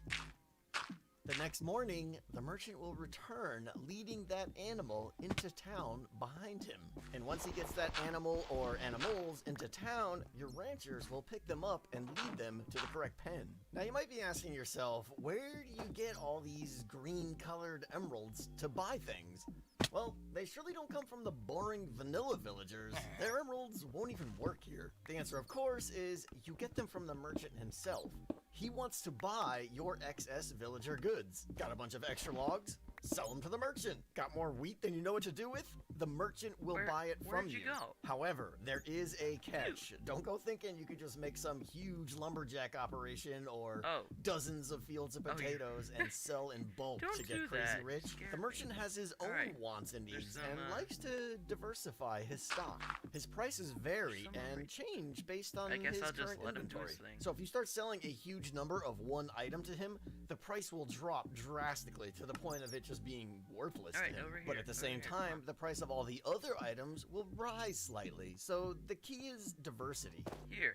The next morning, the merchant will return, leading that animal into town behind him. And once he gets that animal or animals into town, your ranchers will pick them up and lead them to the correct pen. Now you might be asking yourself, where do you get all these green-colored emeralds to buy things? Well, they surely don't come from the boring vanilla villagers. Their emeralds won't even work here. The answer, of course, is you get them from the merchant himself. He wants to buy your excess villager goods. Got a bunch of extra logs? Sell them to the merchant. Got more wheat than you know what to do with? the merchant will buy it from Where'd you. you go? However, there is a catch. Don't go thinking you could just make some huge lumberjack operation or dozens of fields of potatoes and sell in bulk to get crazy rich. The merchant has his own wants and needs and likes to diversify his stock. His prices vary and change based on his current inventory. So if you start selling a huge number of one item to him, the price will drop drastically to the point of it just being worthless to him. But at the same time, the price of all the other items will rise slightly. So the key is diversity. Here.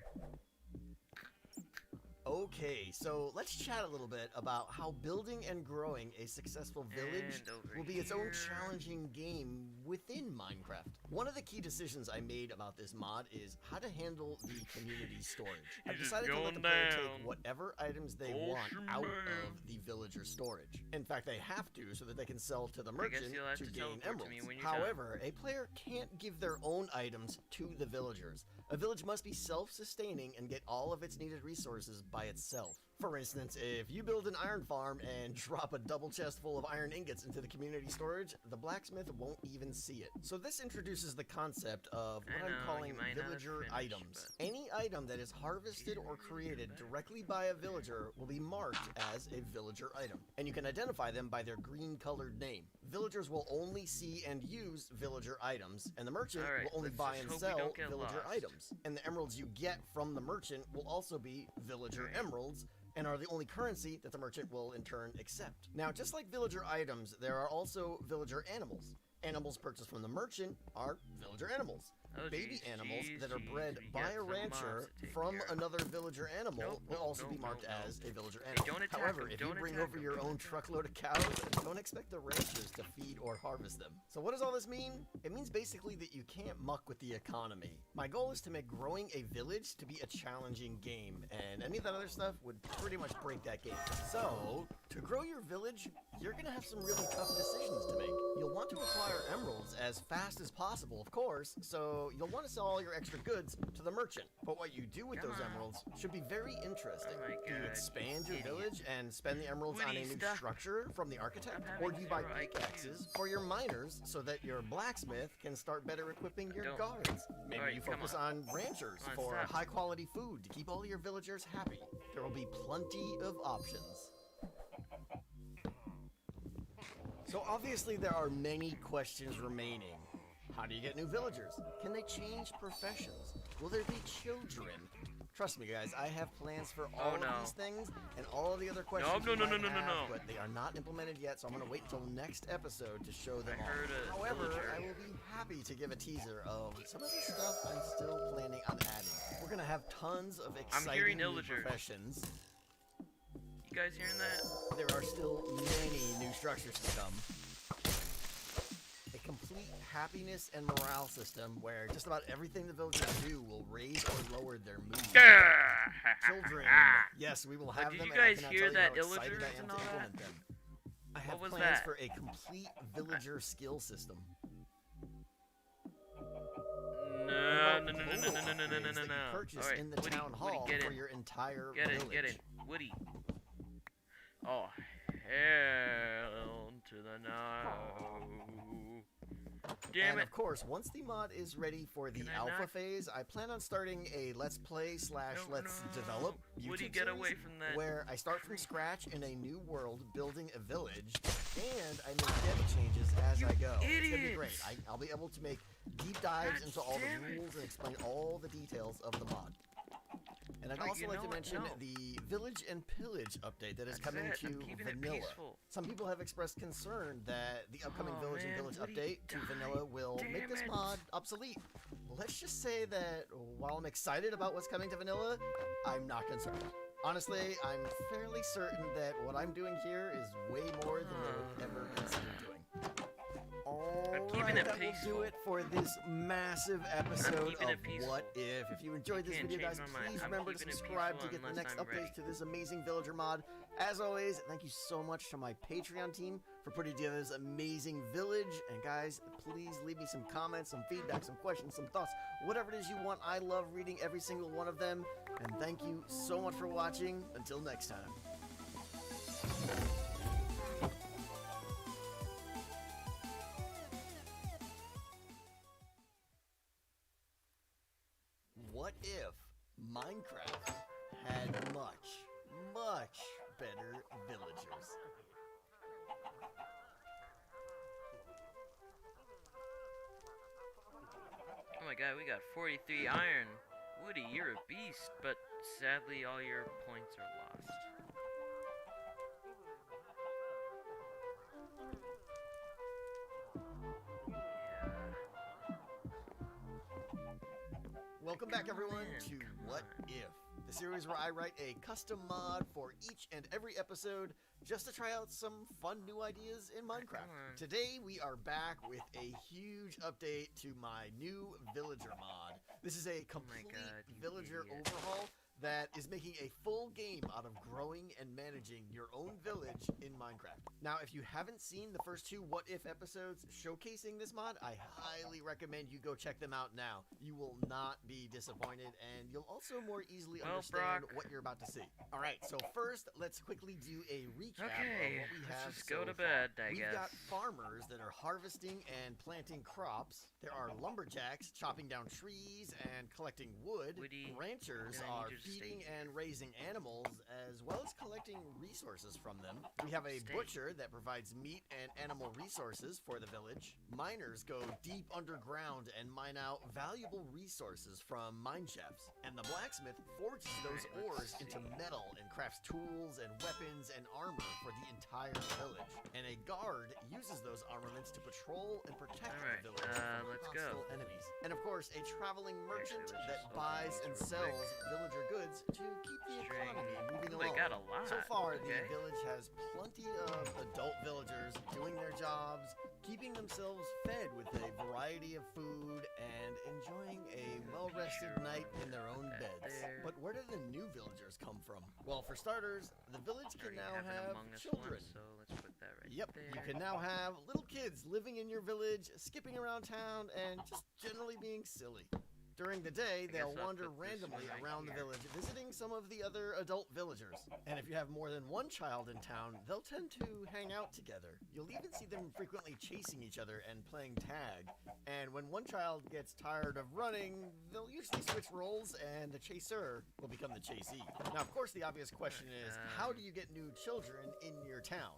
Okay, so let's chat a little bit about how building and growing a successful village will be its own challenging game within Minecraft. One of the key decisions I made about this mod is how to handle the community storage. I've decided to let the player take whatever items they want out of the villager storage. In fact, they have to so that they can sell to the merchant to gain emeralds. However, a player can't give their own items to the villagers. A village must be self-sustaining and get all of its needed resources by itself. For instance, if you build an iron farm and drop a double chest full of iron ingots into the community storage, the blacksmith won't even see it. So this introduces the concept of what I'm calling villager items. Any item that is harvested or created directly by a villager will be marked as a villager item, and you can identify them by their green colored name. Villagers will only see and use villager items, and the merchant will only buy and sell villager items. And the emeralds you get from the merchant will also be villager emeralds, and are the only currency that the merchant will in turn accept. Now, just like villager items, there are also villager animals. Animals purchased from the merchant are villager animals. Baby animals that are bred by a rancher from another villager animal will also be marked as a villager animal. However, if you bring over your own truckload of cows, don't expect the ranchers to feed or harvest them. So what does all this mean? It means basically that you can't muck with the economy. My goal is to make growing a village to be a challenging game, and any of that other stuff would pretty much break that game. So, to grow your village, you're gonna have some really tough decisions to make. You'll want to acquire emeralds as fast as possible, of course, so you'll want to sell all your extra goods to the merchant. But what you do with those emeralds should be very interesting. Do you expand your village and spend the emeralds on a new structure from the architect? Or do you buy pickaxes for your miners so that your blacksmith can start better equipping your guards? Maybe you focus on ranchers for high quality food to keep all your villagers happy. There will be plenty of options. So obviously there are many questions remaining. How do you get new villagers? Can they change professions? Will there be children? Trust me, guys, I have plans for all of these things and all of the other questions but they are not implemented yet, so I'm going to wait until next episode to show them all. However, I will be happy to give a teaser of some of the stuff I'm still planning on adding. We're going to have tons of exciting new professions. You guys hearing that? There are still many new structures to come. Complete happiness and morale system where just about everything the villagers do will raise or lower their mood. Children, yes, we will have them. Did you guys hear that, illagers and all that? I have plans for a complete villager skill system. No. Purchase in the town hall for your entire village. Get it, Woody. Oh, hell to the no. And of course, once the mod is ready for the alpha phase, I plan on starting a let's play / let's develop YouTube series where I start from scratch in a new world building a village, and I make dev changes as I go. It's gonna be great. I'll be able to make deep dives into all the rules and explain all the details of the mod. And I'd also like to mention the Village and Pillage update that is coming to Vanilla. Some people have expressed concern that the upcoming Village and Village update to Vanilla will make this mod obsolete. Let's just say that while I'm excited about what's coming to Vanilla, I'm not concerned. Honestly, I'm fairly certain that what I'm doing here is way more than they would ever consider doing. Alright, that will do it for this massive episode of What If. If you enjoyed this video, guys, please remember to subscribe to get the next updates to this amazing villager mod. As always, thank you so much to my Patreon team for putting together this amazing village. And guys, please leave me some comments, some feedback, some questions, some thoughts, whatever it is you want. I love reading every single one of them. And thank you so much for watching. Until next time. my god, we got 43 iron. Woody, you're a beast, but sadly all your points are lost. Welcome back, everyone, to What If, the series where I write a custom mod for each and every episode just to try out some fun new ideas in Minecraft. Today, we are back with a huge update to my new villager mod. This is a complete villager overhaul that is making a full game out of growing and managing your own village in Minecraft. Now, if you haven't seen the first two What If episodes showcasing this mod, I highly recommend you go check them out now. You will not be disappointed, and you'll also more easily understand what you're about to see. All right, so first, let's quickly do a recap of what we have. Let's just go to bed, I guess. We've got farmers that are harvesting and planting crops. There are lumberjacks chopping down trees and collecting wood. Ranchers are feeding and raising animals, as well as collecting resources from them. We have a butcher that provides meat and animal resources for the village. Miners go deep underground and mine out valuable resources from mine shafts. And the blacksmith forges those ores into metal and crafts tools and weapons and armor for the entire village. And a guard uses those armaments to patrol and protect the village from hostile enemies. And of course, a traveling merchant that buys and sells villager goods to keep the economy moving along. So far, the village has plenty of adult villagers doing their jobs, keeping themselves fed with a variety of food, and enjoying a well-rested night in their own beds. But where do the new villagers come from? Well, for starters, the village can now have children. So let's put that right Yep, there. you can now have little kids living in your village, skipping around town, and just generally being silly. During the day, they'll wander randomly around the village, visiting some of the other adult villagers. And if you have more than one child in town, they'll tend to hang out together. You'll even see them frequently chasing each other and playing tag. And when one child gets tired of running, they'll usually switch roles and the chaser will become the chasee. Now, of course, the obvious question is, how do you get new children in your town?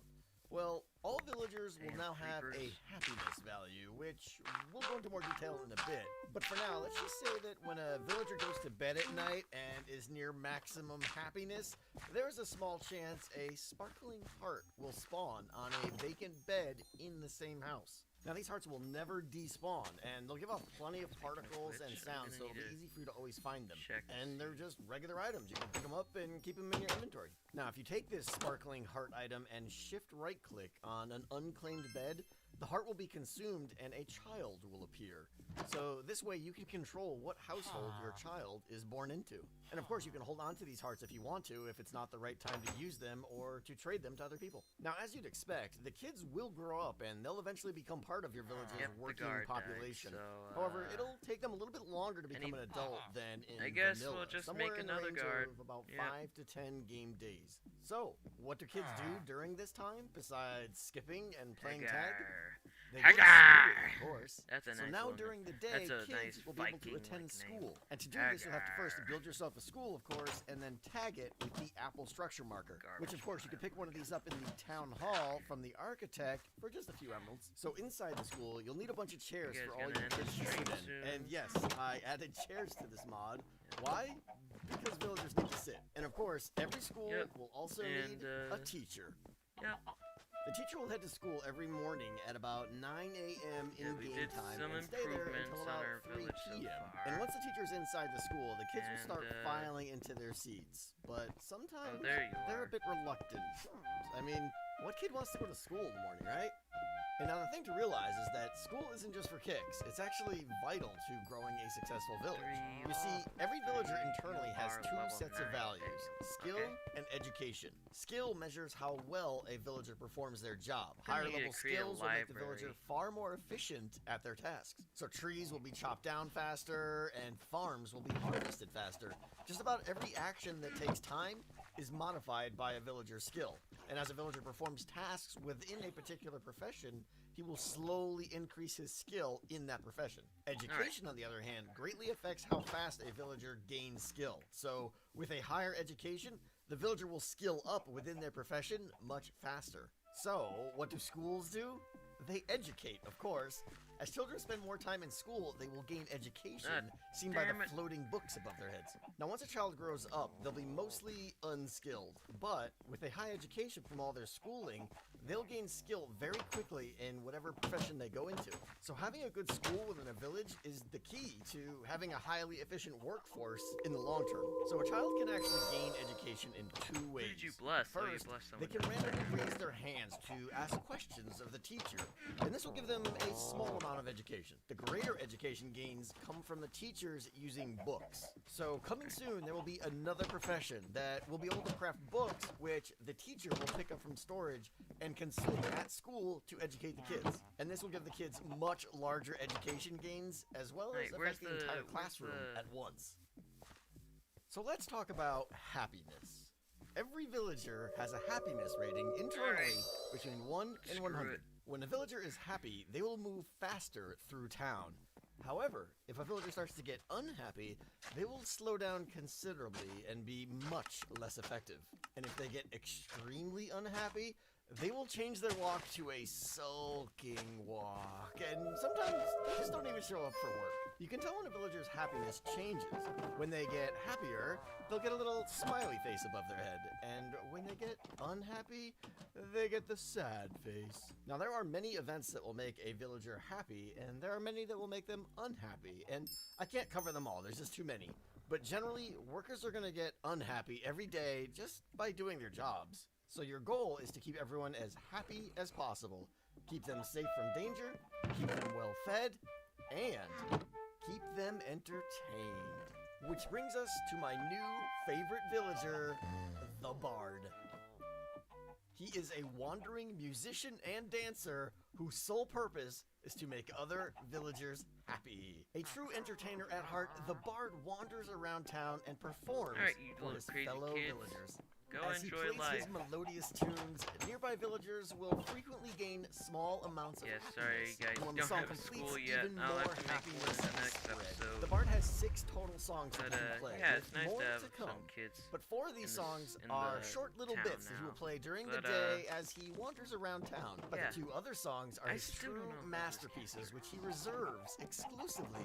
Well, all villagers will now have a happiness value, which we'll go into more detail in a bit. But for now, let's just say that when a villager goes to bed at night and is near maximum happiness, there's a small chance a sparkling heart will spawn on a vacant bed in the same house. Now, these hearts will never despawn, and they'll give off plenty of particles and sounds, so it'll be easy for you to always find them. And they're just regular items. You can pick them up and keep them in your inventory. Now, if you take this sparkling heart item and shift right-click on an unclaimed bed, the heart will be consumed and a child will appear. So this way you can control what household your child is born into. And of course you can hold on to these hearts if you want to, if it's not the right time to use them or to trade them to other people. Now, as you'd expect, the kids will grow up and they'll eventually become part of your village's working population. However, it'll take them a little bit longer to become an adult than in vanilla. We'll just somewhere make in the another range guard. of about 5 to 10 game days. So, what do kids do during this time besides skipping and playing tag? They go to school, of course. That's a so nice now one. during the day, kids will be able to attend school. And to do this, you'll have to first build yourself a school, of course, and then tag it with the apple structure marker. Which, of course, you can pick one of these up in the town hall from the architect for just a few emeralds. So inside the school, you'll need a bunch of chairs for all your kids to sit in. And yes, I added chairs to this mod. Why? Because villagers need to sit. And of course, every school will also need a teacher. The teacher will head to school every morning at about 9 a.m. in game time and stay there until about 3 p.m. And once the teacher's inside the school, the kids will start filing into their seats. But sometimes they're a bit reluctant. I mean, what kid wants to go to school in the morning, right? And now the thing to realize is that school isn't just for kicks. It's actually vital to growing a successful village. You see, every villager internally has two sets of values, skill and education. Skill measures how well a villager performs their job. Higher level skills will make the villager far more efficient at their tasks. So trees will be chopped down faster and farms will be harvested faster. Just about every action that takes time is modified by a villager's skill. And as a villager performs tasks within a particular profession, he will slowly increase his skill in that profession. Education, on the other hand, greatly affects how fast a villager gains skill. So, with a higher education, the villager will skill up within their profession much faster. So, what do schools do? They educate, of course, As children spend more time in school, they will gain education, seen by damn the it. floating books above their heads. Now, once a child grows up, they'll be mostly unskilled, but with a high education from all their schooling, they'll gain skill very quickly in whatever profession they go into. So having a good school within a village is the key to having a highly efficient workforce in the long term. So a child can actually gain education in two ways. Who did you bless? First, you blessed they someone. can randomly raise their hands to ask questions of the teacher, and this will give them a small amount of education. The greater education gains come from the teachers using books. So coming soon, there will be another profession that will be able to craft books, which the teacher will pick up from storage and consume at school to educate the kids. And this will give the kids much larger education gains, as well as affect the entire classroom at once. So let's talk about happiness. Every villager has a happiness rating internally between 1 and 100. When a villager is happy, they will move faster through town. However, if a villager starts to get unhappy, they will slow down considerably and be much less effective. And if they get extremely unhappy, they will change their walk to a sulking walk, and sometimes they just don't even show up for work. You can tell when a villager's happiness changes. When they get happier, they'll get a little smiley face above their head, and when they get unhappy, they get the sad face. Now, there are many events that will make a villager happy, and there are many that will make them unhappy, and I can't cover them all, there's just too many. But generally, workers are going to get unhappy every day just by doing their jobs. So your goal is to keep everyone as happy as possible. Keep them safe from danger, keep them well fed, and keep them entertained. Which brings us to my new favorite villager, the Bard. He is a wandering musician and dancer whose sole purpose is to make other villagers happy. A true entertainer at heart, the Bard wanders around town and performs for his fellow villagers. Go As he enjoy plays life. his melodious tunes, nearby villagers will frequently gain small amounts of happiness. Sorry guys, And when the don't song have completes, school yet. even I'll more have to make one happiness in the is next spread. episode. The Bard has 6 total songs But that he can play. yeah, it's with nice more to have to come. some kids. But 4 of these songs are short little town bits that he will now. play during the But, day as he wanders around town. But yeah. the 2 other songs are I his still true don't know about this masterpieces, character. which he reserves exclusively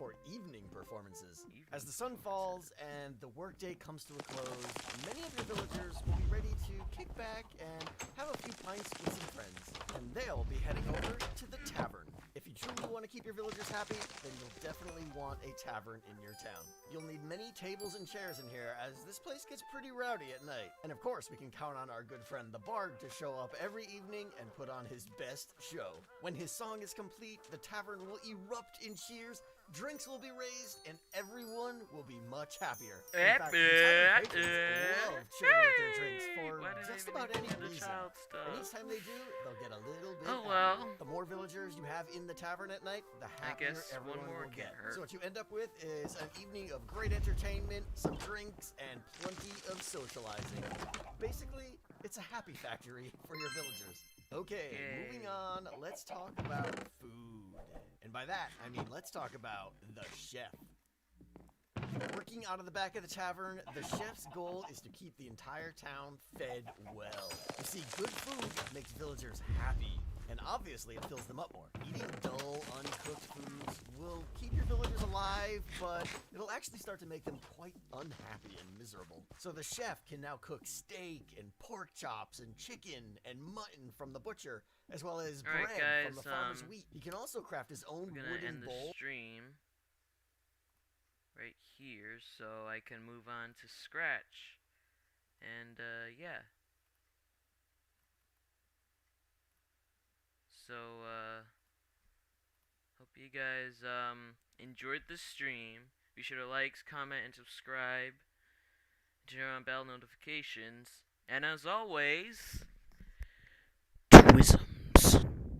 for evening performances. Evening As the sun falls and the workday comes to a close, many of your villagers will be ready to kick back and have a few pints with some friends. And they'll be heading over to the tavern. If you truly want to keep your villagers happy, then you'll definitely want a tavern in your town. You'll need many tables and chairs in here, as this place gets pretty rowdy at night. And of course, we can count on our good friend the Bard to show up every evening and put on his best show. When his song is complete, the tavern will erupt in cheers, drinks will be raised, and everyone will be much happier. In fact, the tavern patrons love sharing out their drinks for Why did I just even about get any into reason. child And each stuff? time they do, they'll get a little bit Oh, happier. well. The more villagers you have in the tavern at night, the happier guess everyone one more will can't get. hurt. So what you end up with is an evening of great entertainment, some drinks, and plenty of socializing. Basically, it's a happy factory for your villagers. Okay, Yay. moving on, let's talk about food. And by that, I mean let's talk about the chef. Working out of the back of the tavern, the chef's goal is to keep the entire town fed well. You see, good food makes villagers happy, and obviously it fills them up more. Eating dull, uncooked foods will keep your villagers alive, but it'll actually start to make them quite unhappy and miserable. So the chef can now cook steak and pork chops and chicken and mutton from the butcher, as well as Alright, bread from guys, the farmer's wheat. He can also craft his own We're gonna wooden end the bowl. stream right here, so I can move on to Scratch. And yeah. So hope you guys enjoyed the stream. Be sure to like, comment, and subscribe. Turn on bell notifications. And as always, Twism.